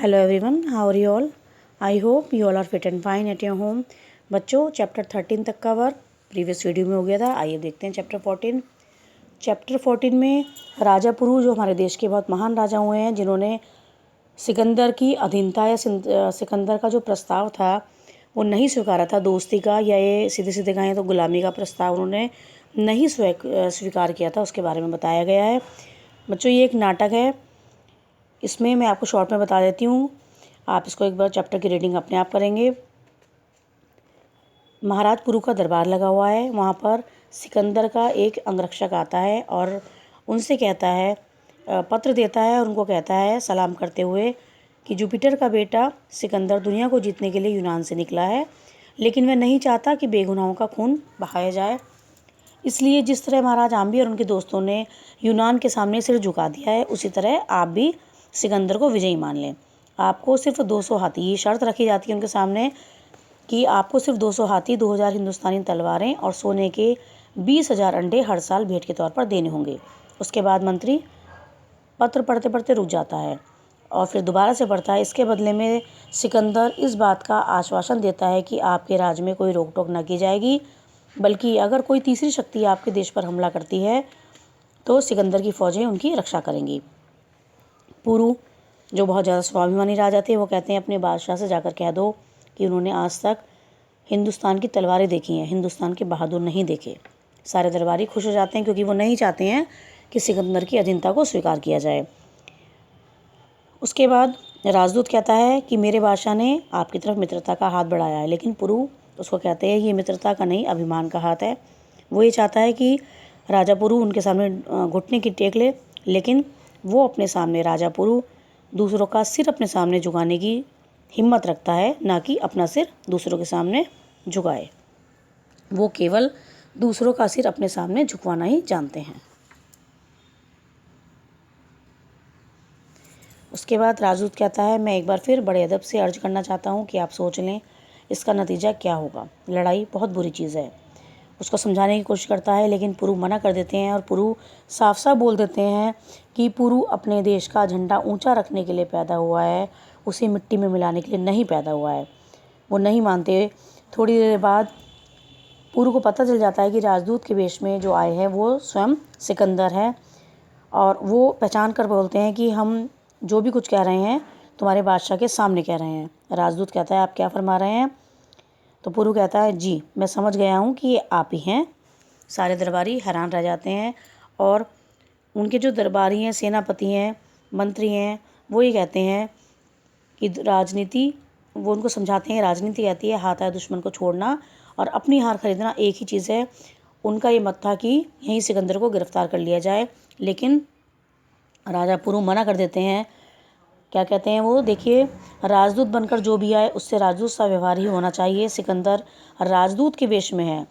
Hello everyone, how are you all. I hope you all are fit and fine at your home. बच्चों, chapter 13 तक का work previous video में हो गया था। आइए देखते हैं चैप्टर 14। चैप्टर 14 में राजा पुरु जो हमारे देश के बहुत महान राजा हुए हैं, जिन्होंने सिकंदर की अधीनता या सिकंदर का जो प्रस्ताव था वो नहीं स्वीकारा था, दोस्ती का या ये सीधे सीधे कहें तो गुलामी का प्रस्ताव उन्होंने नहीं स्वीकार किया था, उसके बारे में बताया गया है। बच्चों, ये एक नाटक है। इसमें मैं आपको शॉर्ट में बता देती हूँ, आप इसको एक बार चैप्टर की रीडिंग अपने आप करेंगे। महाराज पुरु का दरबार लगा हुआ है। वहाँ पर सिकंदर का एक अंगरक्षक आता है और उनसे कहता है, पत्र देता है और उनको कहता है सलाम करते हुए कि जुपिटर का बेटा सिकंदर दुनिया को जीतने के लिए यूनान से निकला है, लेकिन वह नहीं चाहता कि बेगुनाहों का खून बहाया जाए। इसलिए जिस तरह महाराज आम्बी और उनके दोस्तों ने यूनान के सामने सिर झुका दिया है, उसी तरह आप भी सिकंदर को विजयी मान लें। आपको सिर्फ 200 हाथी, ये शर्त रखी जाती है उनके सामने कि आपको सिर्फ 200 हाथी, 2000 हिंदुस्तानी तलवारें और सोने के 20,000 अंडे हर साल भेंट के तौर पर देने होंगे। उसके बाद मंत्री पत्र पढ़ते पढ़ते रुक जाता है और फिर दोबारा से पढ़ता है। इसके बदले में सिकंदर इस बात का आश्वासन देता है कि आपके राज्य में कोई रोक टोक न की जाएगी, बल्कि अगर कोई तीसरी शक्ति आपके देश पर हमला करती है तो सिकंदर की फ़ौजें उनकी रक्षा करेंगी। पुरु जो बहुत ज़्यादा स्वाभिमानी राजा थे, वो कहते हैं अपने बादशाह से जाकर कह दो कि उन्होंने आज तक हिंदुस्तान की तलवारें देखी हैं, हिंदुस्तान के बहादुर नहीं देखे। सारे दरबारी खुश हो जाते हैं क्योंकि वो नहीं चाहते हैं कि सिकंदर की अधीनता को स्वीकार किया जाए। उसके बाद राजदूत कहता है कि मेरे बादशाह ने आपकी तरफ मित्रता का हाथ बढ़ाया है, लेकिन पुरु उसको कहते हैं ये मित्रता का नहीं, अभिमान का हाथ है। वो ये चाहता है कि राजा पुरु उनके सामने घुटने की टेक ले, लेकिन वो अपने सामने राजा पुरु दूसरों का सिर अपने सामने झुकाने की हिम्मत रखता है, ना कि अपना सिर दूसरों के सामने झुकाए। वो केवल दूसरों का सिर अपने सामने झुकवाना ही जानते हैं। उसके बाद राजदूत कहता है, मैं एक बार फिर बड़े अदब से अर्ज करना चाहता हूँ कि आप सोच लें इसका नतीजा क्या होगा। लड़ाई बहुत बुरी चीज़ है। उसको समझाने की कोशिश करता है, लेकिन पुरु मना कर देते हैं और पुरु साफ साफ बोल देते हैं कि पुरु अपने देश का झंडा ऊंचा रखने के लिए पैदा हुआ है, उसे मिट्टी में मिलाने के लिए नहीं पैदा हुआ है। वो नहीं मानते। थोड़ी देर बाद पुरु को पता चल जाता है कि राजदूत के वेश में जो आए हैं वो स्वयं सिकंदर है, और वो पहचान कर बोलते हैं कि हम जो भी कुछ कह रहे हैं तुम्हारे बादशाह के सामने कह रहे हैं। राजदूत कहता है, आप क्या फरमा रहे हैं? तो पुरु कहता है, जी मैं समझ गया हूँ कि ये आप ही हैं। सारे दरबारी हैरान रह जाते हैं और उनके जो दरबारी हैं, सेनापति हैं, मंत्री हैं, वो ये कहते हैं कि राजनीति, वो उनको समझाते हैं राजनीति कहती है हाथ आए दुश्मन को छोड़ना और अपनी हार खरीदना एक ही चीज़ है। उनका ये मत था कि यहीं सिकंदर को गिरफ्तार कर लिया जाए, लेकिन राजा पुरु मना कर देते हैं। क्या कहते हैं वो? देखिए, राजदूत बनकर जो भी आए उससे राजदूत सा व्यवहार ही होना चाहिए। सिकंदर राजदूत के वेश में है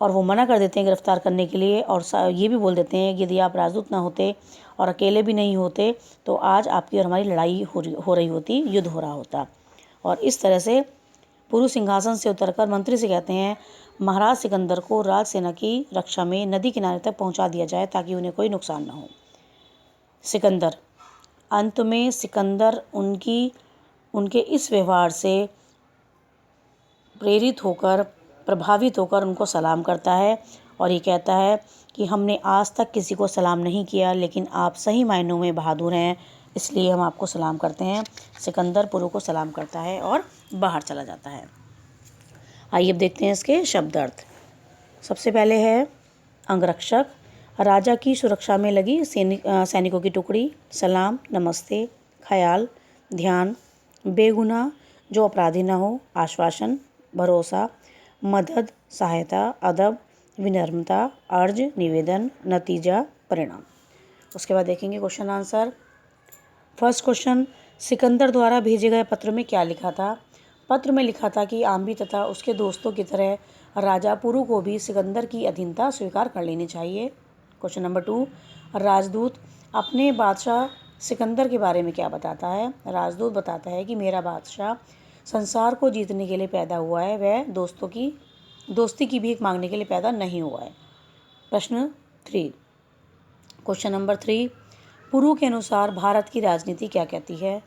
और वो मना कर देते हैं गिरफ्तार करने के लिए, और ये भी बोल देते हैं कि यदि आप राजदूत ना होते और अकेले भी नहीं होते तो आज आपकी और हमारी लड़ाई हो रही होती, युद्ध हो रहा होता। और इस तरह से पुरु सिंहासन से उतरकर मंत्री से कहते हैं, महाराज सिकंदर को राज सेना की रक्षा में नदी किनारे तक पहुंचा दिया जाए ताकि उन्हें कोई नुकसान ना हो। सिकंदर अंत में सिकंदर उनके इस व्यवहार से प्रेरित होकर, प्रभावित होकर उनको सलाम करता है और ये कहता है कि हमने आज तक किसी को सलाम नहीं किया, लेकिन आप सही मायनों में बहादुर हैं, इसलिए हम आपको सलाम करते हैं। सिकंदर पुरु को सलाम करता है और बाहर चला जाता है। आइए अब देखते हैं इसके शब्द अर्थ। सबसे पहले है अंगरक्षक, राजा की सुरक्षा में लगी सैनिकों की टुकड़ी। सलाम, नमस्ते, ख्याल, ध्यान, बेगुनाह, जो अपराधी न हो, आश्वासन, भरोसा, मदद, सहायता, अदब, विनम्रता, अर्ज, निवेदन, नतीजा, परिणाम। उसके बाद देखेंगे question answer. First question, Sikandar द्वारा भेजे गए पत्र में क्या लिखा था? पत्र में लिखा था कि आम्बी तथा उसके दोस्तों की तरह राजा पुरु को भी सिकंदर की अधीनता स्वीकार कर लेनी चाहिए। क्वेश्चन नंबर 2, राजदूत अपने बादशाह सिकंदर के बारे में क्या बताता है? राजदूत बताता है कि मेरा बादशाह संसार को जीतने के लिए पैदा हुआ है, वह दोस्ती की भीख मांगने के लिए पैदा नहीं हुआ है। प्रश्न 3, क्वेश्चन नंबर 3, पुरु के अनुसार भारत की राजनीति क्या कहती है?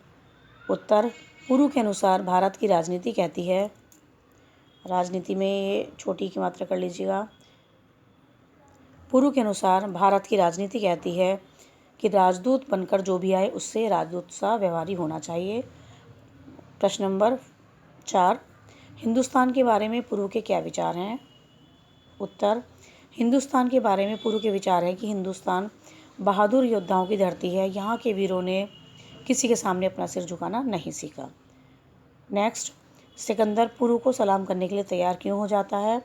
उत्तर, पुरु के अनुसार भारत की राजनीति कहती है, राजनीति में ये छोटी की मात्रा कर लीजिएगा। पुरु के अनुसार भारत की राजनीति कहती है कि राजदूत बनकर जो भी आए उससे राजदूत सा व्यवहारी होना चाहिए। प्रश्न नंबर 4, हिंदुस्तान के बारे में पुरु के क्या विचार हैं? उत्तर, हिंदुस्तान के बारे में पुरु के विचार है कि हिंदुस्तान बहादुर योद्धाओं की धरती है। यहाँ के वीरों ने किसी के सामने अपना सिर झुकाना नहीं सीखा। नेक्स्ट, सिकंदर पुरु को सलाम करने के लिए तैयार क्यों हो जाता है?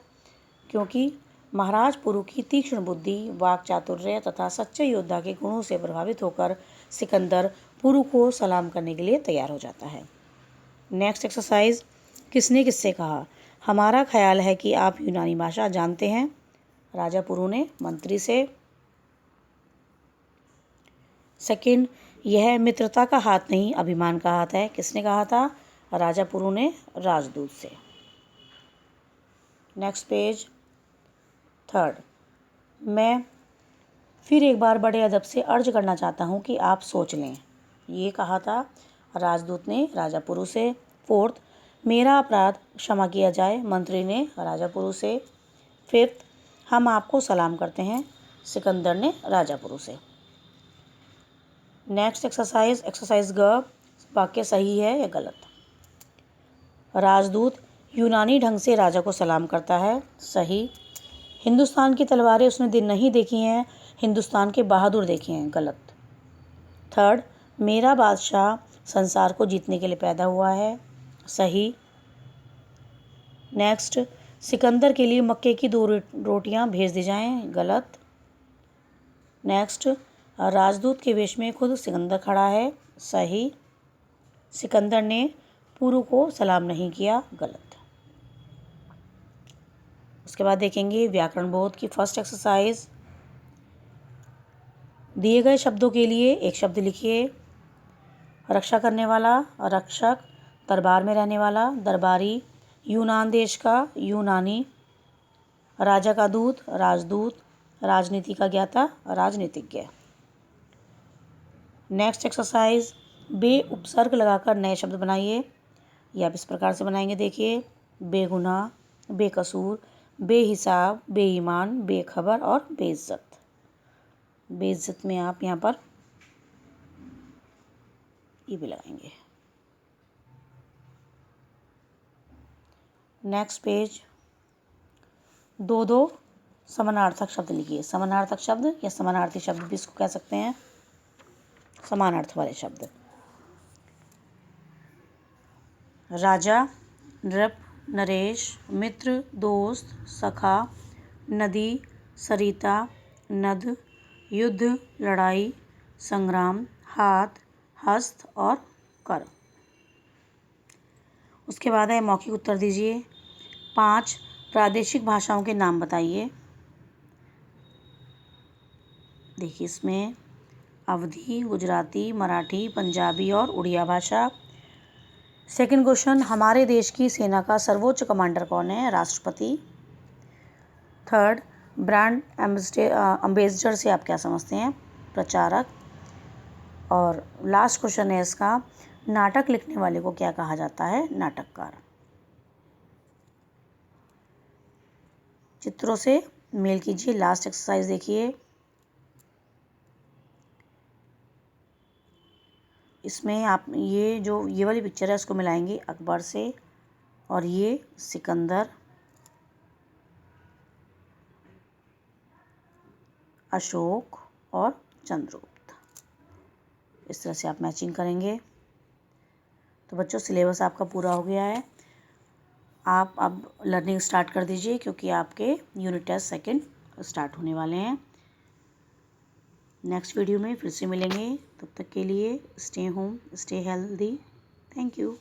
क्योंकि महाराज पुरु की तीक्ष्ण बुद्धि, वाक चातुर्य तथा सच्चे योद्धा के गुणों से प्रभावित होकर सिकंदर पुरु को सलाम करने के लिए तैयार हो जाता है। नेक्स्ट एक्सरसाइज, किसने किससे कहा? हमारा ख्याल है कि आप यूनानी भाषा जानते हैं। राजा पुरु ने मंत्री से। सेकंड, यह मित्रता का हाथ नहीं अभिमान का हाथ है। किसने कहा था? राजा पुरु ने राजदूत से। Next page. थर्ड, मैं फिर एक बार बड़े अदब से अर्ज करना चाहता हूँ कि आप सोच लें। ये कहा था राजदूत ने राजा पुरु से। फोर्थ, मेरा अपराध क्षमा किया जाए, मंत्री ने राजा पुरु से। फिफ्थ, हम आपको सलाम करते हैं, सिकंदर ने राजा पुरु से। नेक्स्ट एक्सरसाइज ग, वाक्य सही है या गलत? राजदूत यूनानी ढंग से राजा को सलाम करता है, सही। हिंदुस्तान की तलवारें उसने दिन नहीं देखी हैं, हिंदुस्तान के बहादुर देखे हैं, गलत। थर्ड, मेरा बादशाह संसार को जीतने के लिए पैदा हुआ है, सही। नेक्स्ट, सिकंदर के लिए मक्के की 2 रोटियां भेज दी जाएं, गलत। नेक्स्ट, राजदूत के वेश में खुद सिकंदर खड़ा है, सही। सिकंदर ने पुरु को सलाम नहीं किया, गलत। उसके बाद देखेंगे व्याकरण बोध की फर्स्ट एक्सरसाइज। दिए गए शब्दों के लिए एक शब्द लिखिए। रक्षा करने वाला, रक्षक। दरबार में रहने वाला, दरबारी। यूनान देश का, यूनानी। राजा का दूत, राजदूत। राजनीति का ज्ञाता, राजनीतिज्ञ। नेक्स्ट एक्सरसाइज, बे उपसर्ग लगाकर नए शब्द बनाइए। ये आप इस प्रकार से बनाएंगे, देखिए। बेगुनाह, बेकसूर, बेहिसाब, बेईमान, बेखबर और बेइज्जत। बेइज्जत में आप यहाँ पर ये भी लगाएंगे। Next page. 2 समानार्थक शब्द लिखिए। समानार्थक शब्द या समानार्थी शब्द भी इसको कह सकते हैं, समान अर्थ वाले शब्द। राजा, नृप, नरेश, मित्र, दोस्त, सखा, नदी, सरिता, नद, युद्ध, लड़ाई, संग्राम, हाथ, हस्त और कर। उसके बाद है मौखिक उत्तर दीजिए। 5 प्रादेशिक भाषाओं के नाम बताइए। देखिए इसमें अवधी, गुजराती, मराठी, पंजाबी और उड़िया भाषा। सेकंड क्वेश्चन, हमारे देश की सेना का सर्वोच्च कमांडर कौन है? राष्ट्रपति। थर्ड, ब्रांड एम्बेसडर से आप क्या समझते हैं? प्रचारक। और लास्ट क्वेश्चन है इसका, नाटक लिखने वाले को क्या कहा जाता है? नाटककार। चित्रों से मेल कीजिए। लास्ट एक्सरसाइज देखिए। इसमें आप ये वाली पिक्चर है इसको मिलाएंगे अकबर से, और ये सिकंदर, अशोक और चंद्रगुप्त। इस तरह से आप मैचिंग करेंगे। तो बच्चों सिलेबस आपका पूरा हो गया है। आप अब लर्निंग स्टार्ट कर दीजिए क्योंकि आपके यूनिट टेस्ट सेकंड स्टार्ट होने वाले हैं। नेक्स्ट वीडियो में फिर से मिलेंगे। तब तक के लिए stay home, stay healthy. Thank you.